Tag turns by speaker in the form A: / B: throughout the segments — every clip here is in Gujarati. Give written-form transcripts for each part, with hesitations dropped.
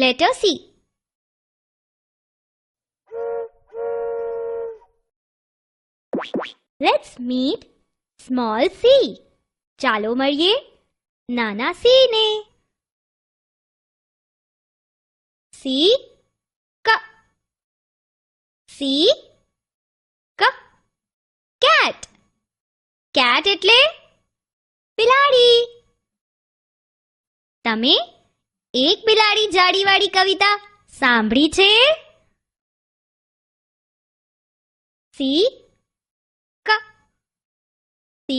A: Letter C. Let's meet small c. ચાલો મળીએ નાના c ને. C ક C ક cat. cat એટલે બિલાડી. તમે એક બિલાડી જાડીવાળી કવિતા સાંભળી છે? C ક C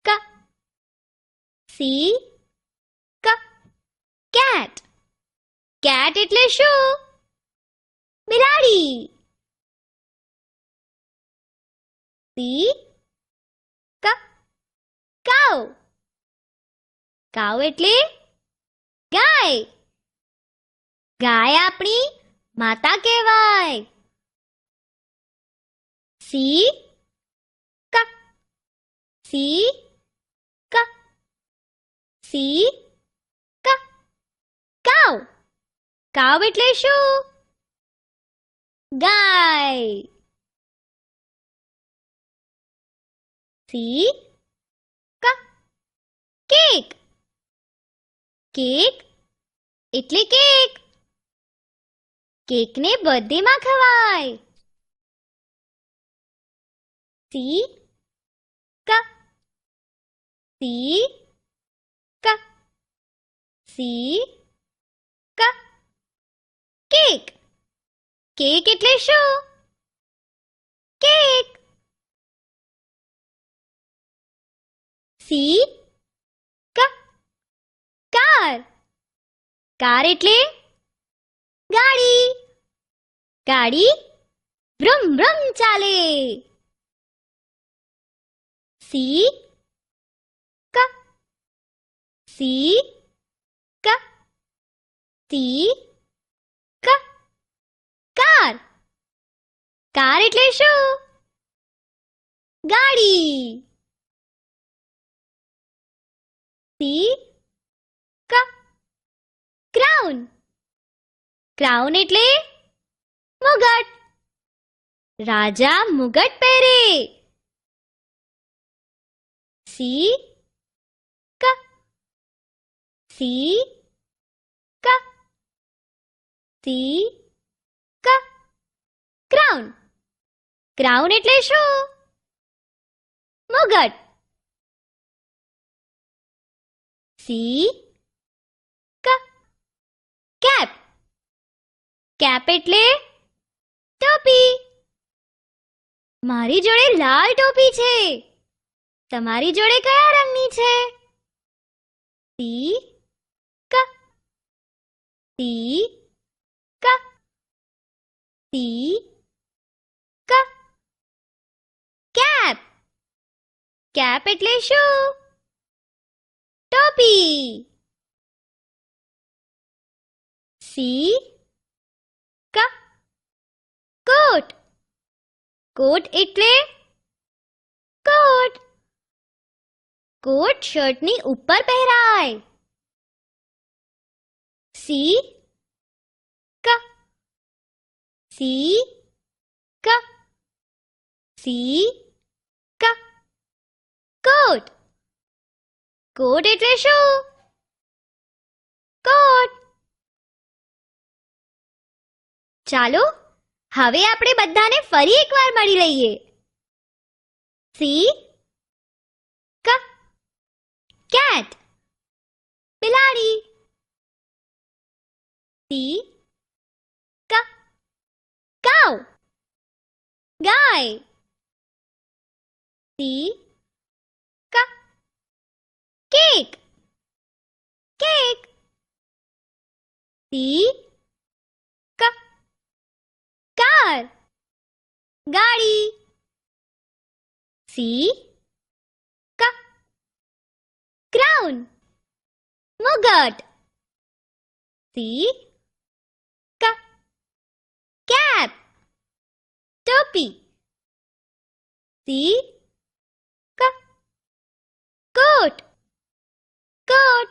A: ક C ક cat. cat એટલે શું? બિલાડી. C ક cow. cow એટલે ગાય. ગાય આપણી માતા કહેવાય. C ક C ક C ક cow. cow એટલે શું? ગાય. C ક cake. cake એટલે કેક. કેકને બર્થડેમાં ખવાય. C ક C ક C ક કેક. કેક એટલે શું? કેક. C ક કાર. કાર એટલે ગાડી. ગાડી ભ્રમ ભ્રમ ચાલે. C ક C ક C ક કાર. કાર એટલે શું? ગાડી. C ક ક્રાઉન. ક્રાઉન એટલે મુગટ. રાજા મુગટ પહેરે. C ક C ક C ક ક્રાઉન. ક્રાઉન એટલે શું? મુગટ. C ક કેપ. કેપ એટલે ટોપી. મારી જોડે લાલ ટોપી છે. તમારી જોડે કયા રંગની છે? C ક C ક C ક કેપ. કેપ એટલે શું? ટોપી. C ક કોટ. કોટ એટલે કોટ. કોટ શર્ટની ઉપર પહેરાય. C ક C ક C ક કોટ. કોટ એટલે શું? કોટ. ચાલો હવે આપણે બધાને ફરી એકવાર મળી લઈએ. C ક cat બિલાડી. C ક cow ગાય. C ક કેક કેક. C ક કાર ગાડી. C ક ક્રાઉન મુગટ. C ક કેપ ટોપી. C ક કોટ કોટ.